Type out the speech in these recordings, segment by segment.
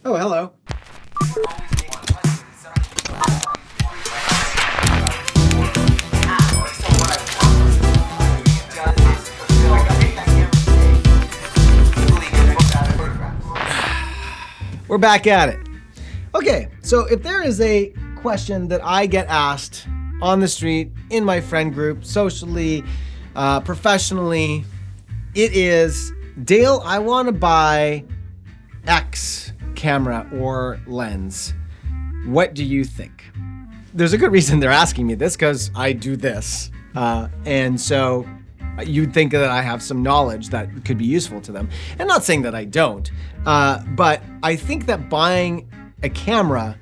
Oh, hello. We're back at it. Okay, so if there is a question that I get asked on the street, in my friend group, socially, professionally, it is, Dale, I want to buy X camera or lens. What do you think? There's a good reason they're asking me this, because I do this. And so you'd think that I have some knowledge that could be useful to them. And not saying that I don't, but I think that buying a camera,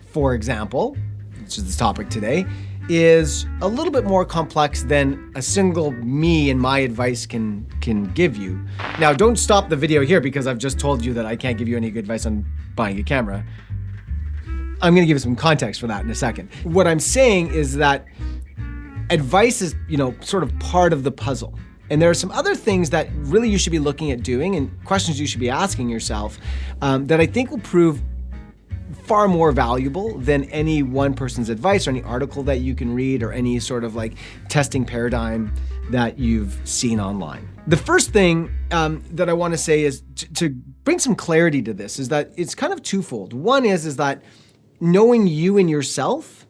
for example, which is the topic today, is a little bit more complex than a single me and my advice can give you. Now, don't stop the video here because I've just told you that I can't give you any good advice on buying a camera. I'm gonna give you some context for that in a second. What I'm saying is that advice is, sort of part of the puzzle. And there are some other things that really you should be looking at doing and questions you should be asking yourself that I think will prove far more valuable than any one person's advice or any article that you can read or any sort of like testing paradigm that you've seen online. The first thing that I want to say is to bring some clarity to this is that it's kind of twofold. One is that knowing you and yourself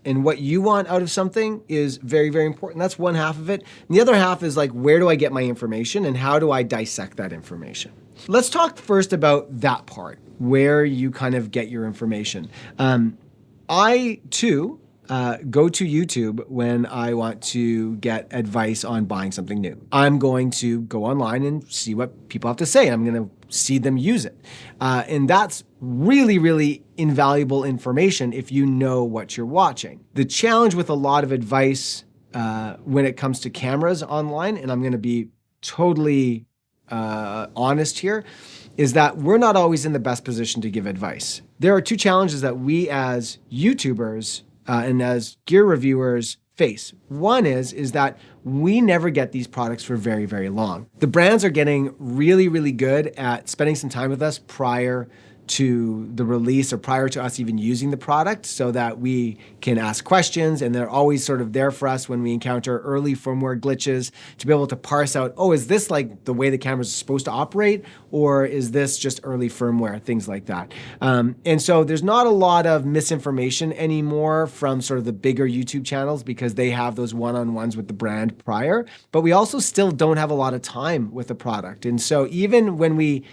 and what you want out of something is very, very important. That's one half of it. And the other half is like, where do I get my information and how do I dissect that information? Let's talk first about that part, where you kind of get your information. I, too, go to YouTube when I want to get advice on buying something new. I'm going to go online and see what people have to say. I'm going to see them use it. And that's really, really invaluable information if you know what you're watching. The challenge with a lot of advice when it comes to cameras online, and I'm going to be totally honest here, is that we're not always in the best position to give advice. There are two challenges that we as YouTubers and as gear reviewers face. One is that we never get these products for very, very long. The brands are getting really, really good at spending some time with us prior to the release or prior to us even using the product so that we can ask questions, and they're always sort of there for us when we encounter early firmware glitches to be able to parse out, oh, is this like the way the camera is supposed to operate, or is this just early firmware, things like that. And so there's not a lot of misinformation anymore from sort of the bigger YouTube channels because they have those one-on-ones with the brand prior, but we also still don't have a lot of time with the product. And so even when we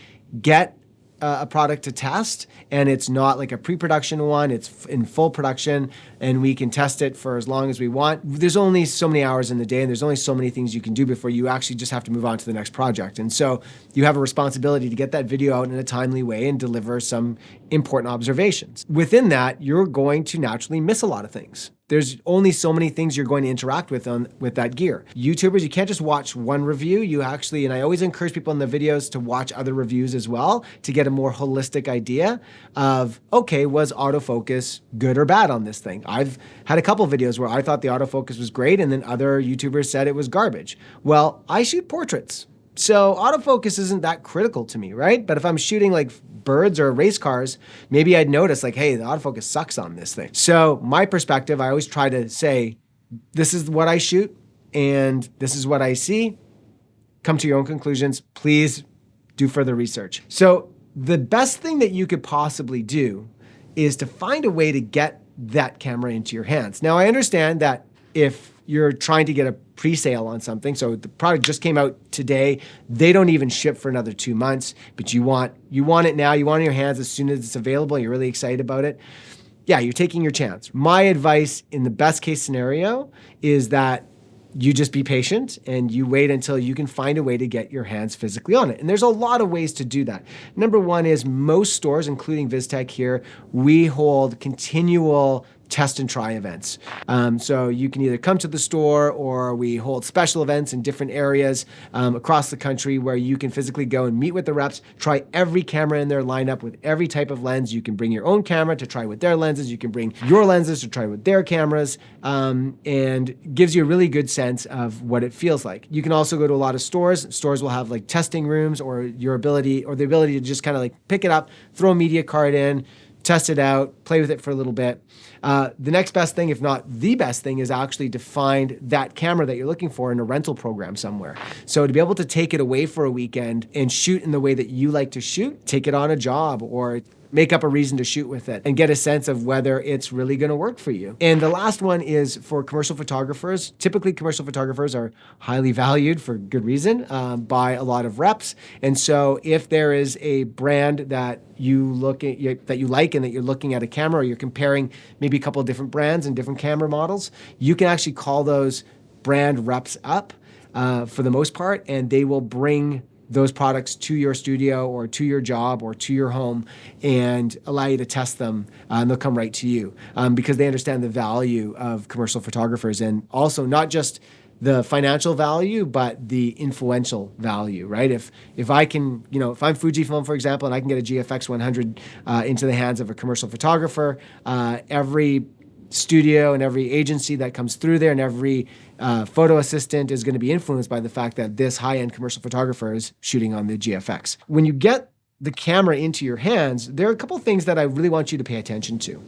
get a product to test and it's not like a pre-production one, it's in full production and we can test it for as long as we want. There's only so many hours in the day and there's only so many things you can do before you actually just have to move on to the next project. And so you have a responsibility to get that video out in a timely way and deliver some important observations. Within that, you're going to naturally miss a lot of things. There's only so many things you're going to interact with with that gear. YouTubers, you can't just watch one review. You actually, and I always encourage people in the videos to watch other reviews as well to get a more holistic idea of, okay, was autofocus good or bad on this thing? I've had a couple videos where I thought the autofocus was great and then other YouTubers said it was garbage. Well, I shoot portraits. So autofocus isn't that critical to me, right? But if I'm shooting like birds or race cars, maybe I'd notice like, hey, the autofocus sucks on this thing. So my perspective, I always try to say, this is what I shoot and this is what I see. Come to your own conclusions. Please do further research. So the best thing that you could possibly do is to find a way to get that camera into your hands. Now, I understand that if you're trying to get a pre-sale on something, so the product just came out today, they don't even ship for another 2 months, but you want it now, you want it in your hands as soon as it's available, you're really excited about it. Yeah, you're taking your chance. My advice in the best case scenario is that you just be patient and you wait until you can find a way to get your hands physically on it. And there's a lot of ways to do that. Number one is most stores, including Vistek here, we hold continual test and try events. So you can either come to the store, or we hold special events in different areas across the country where you can physically go and meet with the reps, try every camera in their lineup with every type of lens. You can bring your own camera to try with their lenses. You can bring your lenses to try with their cameras, and gives you a really good sense of what it feels like. You can also go to a lot of stores. Stores will have like testing rooms, or the ability to just kind of like pick it up, throw a media card in, test it out, play with it for a little bit. The next best thing, if not the best thing, is actually to find that camera that you're looking for in a rental program somewhere. So to be able to take it away for a weekend and shoot in the way that you like to shoot, take it on a job, or make up a reason to shoot with it and get a sense of whether it's really going to work for you. And the last one is for commercial photographers. Typically, commercial photographers are highly valued for good reason by a lot of reps. And so if there is a brand that you like and that you're looking at a camera, or you're comparing maybe a couple of different brands and different camera models, you can actually call those brand reps up for the most part, and they will bring those products to your studio or to your job or to your home and allow you to test them, and they'll come right to you because they understand the value of commercial photographers, and also not just the financial value, but the influential value, right? If I can, if I'm Fujifilm, for example, and I can get a GFX 100 into the hands of a commercial photographer, every studio and every agency that comes through there and every photo assistant is going to be influenced by the fact that this high-end commercial photographer is shooting on the GFX. When you get the camera into your hands, there are a couple of things that I really want you to pay attention to.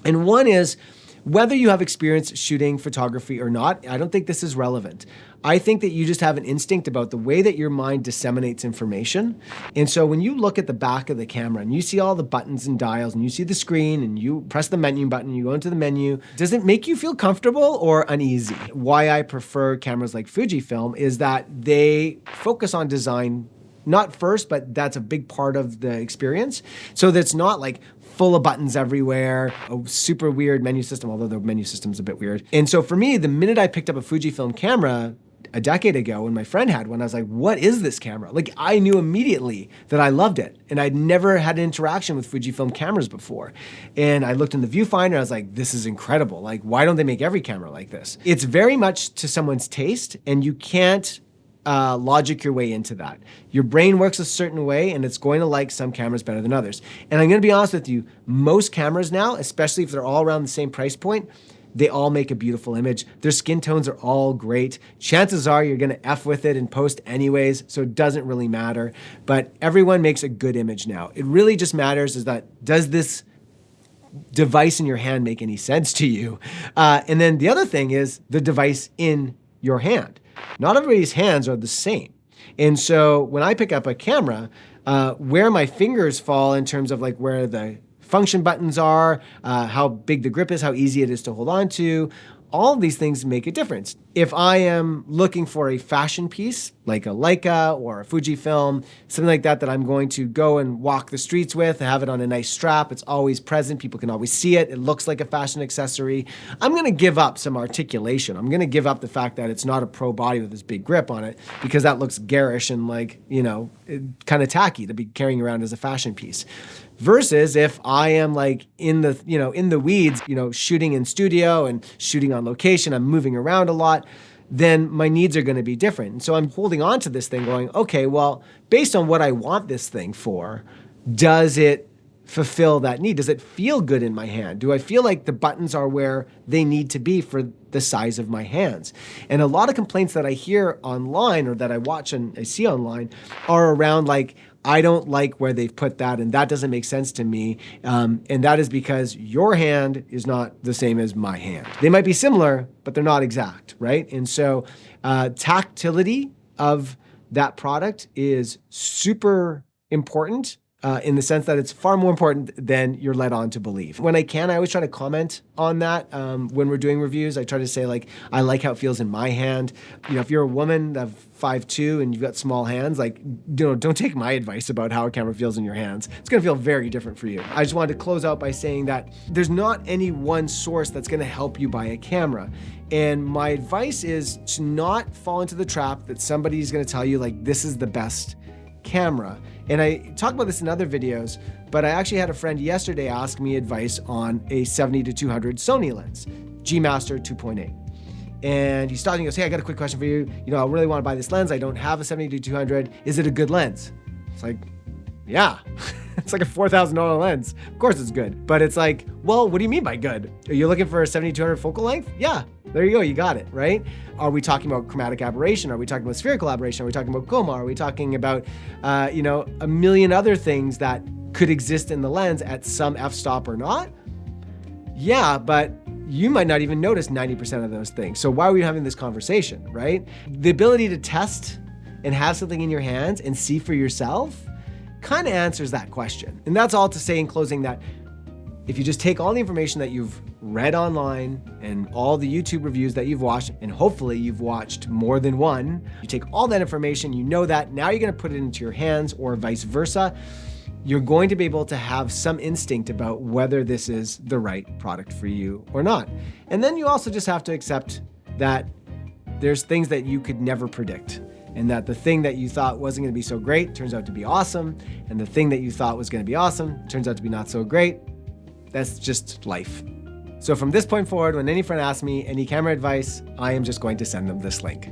And one is, whether you have experience shooting photography or not, I don't think this is relevant. I think that you just have an instinct about the way that your mind disseminates information. And so when you look at the back of the camera and you see all the buttons and dials and you see the screen and you press the menu button, you go into the menu, does it make you feel comfortable or uneasy? Why I prefer cameras like Fujifilm is that they focus on design, not first, but that's a big part of the experience. So that's not like full of buttons everywhere, a super weird menu system, although the menu system's a bit weird. And so for me, the minute I picked up a Fujifilm camera a decade ago when my friend had one, I was like, what is this camera? Like, I knew immediately that I loved it. And I'd never had an interaction with Fujifilm cameras before. And I looked in the viewfinder, I was like, this is incredible. Like, why don't they make every camera like this? It's very much to someone's taste, and you can't logic your way into that. Your brain works a certain way, and it's going to like some cameras better than others. And I'm going to be honest with you, most cameras now, especially if they're all around the same price point, they all make a beautiful image. Their skin tones are all great. Chances are you're going to F with it in post anyways, so it doesn't really matter. But everyone makes a good image now. It really just matters is that, does this device in your hand make any sense to you? And then the other thing is the device in your hand. Not everybody's hands are the same. And so when I pick up a camera, where my fingers fall in terms of like where the function buttons are, how big the grip is, how easy it is to hold on to, all of these things make a difference. If I am looking for a fashion piece, like a Leica or a Fujifilm, something like that I'm going to go and walk the streets with, have it on a nice strap, it's always present, people can always see it, it looks like a fashion accessory, I'm gonna give up some articulation. I'm gonna give up the fact that it's not a pro body with this big grip on it, because that looks garish and like, kind of tacky to be carrying around as a fashion piece. Versus if I am like in the weeds, shooting in studio and shooting on location, I'm moving around a lot, then my needs are going to be different. And so I'm holding on to this thing going, okay, well, based on what I want this thing for, does it fulfill that need? Does it feel good in my hand? Do I feel like the buttons are where they need to be for the size of my hands? And a lot of complaints that I hear online or that I watch and I see online are around like, I don't like where they've put that, and that doesn't make sense to me. And that is because your hand is not the same as my hand. They might be similar, but they're not exact, right? And so tactility of that product is super important. In the sense that it's far more important than you're led on to believe. When I can, I always try to comment on that when we're doing reviews. I try to say like, I like how it feels in my hand. If you're a woman of 5'2" and you've got small hands, like, don't take my advice about how a camera feels in your hands. It's gonna feel very different for you. I just wanted to close out by saying that there's not any one source that's gonna help you buy a camera. And my advice is to not fall into the trap that somebody's gonna tell you like, this is the best camera. And I talk about this in other videos, but I actually had a friend yesterday ask me advice on a 70-200 Sony lens, G Master 2.8. And he stopped and he goes, hey, I got a quick question for you. I really want to buy this lens. I don't have a 70-200. Is it a good lens? It's like, yeah. It's like a $4,000 lens. Of course it's good. But it's like, well, what do you mean by good? Are you looking for a 70-200 focal length? Yeah. There you go. You got it, right? Are we talking about chromatic aberration? Are we talking about spherical aberration? Are we talking about coma? Are we talking about, a million other things that could exist in the lens at some f-stop or not? Yeah, but you might not even notice 90% of those things. So why are we having this conversation, right? The ability to test and have something in your hands and see for yourself kind of answers that question. And that's all to say in closing that if you just take all the information that you've read online and all the YouTube reviews that you've watched, and hopefully you've watched more than one, you take all that information, you know that, now you're gonna put it into your hands or vice versa, you're going to be able to have some instinct about whether this is the right product for you or not. And then you also just have to accept that there's things that you could never predict, and that the thing that you thought wasn't gonna be so great turns out to be awesome, and the thing that you thought was gonna be awesome turns out to be not so great. That's just life. So from this point forward, when any friend asks me any camera advice, I am just going to send them this link.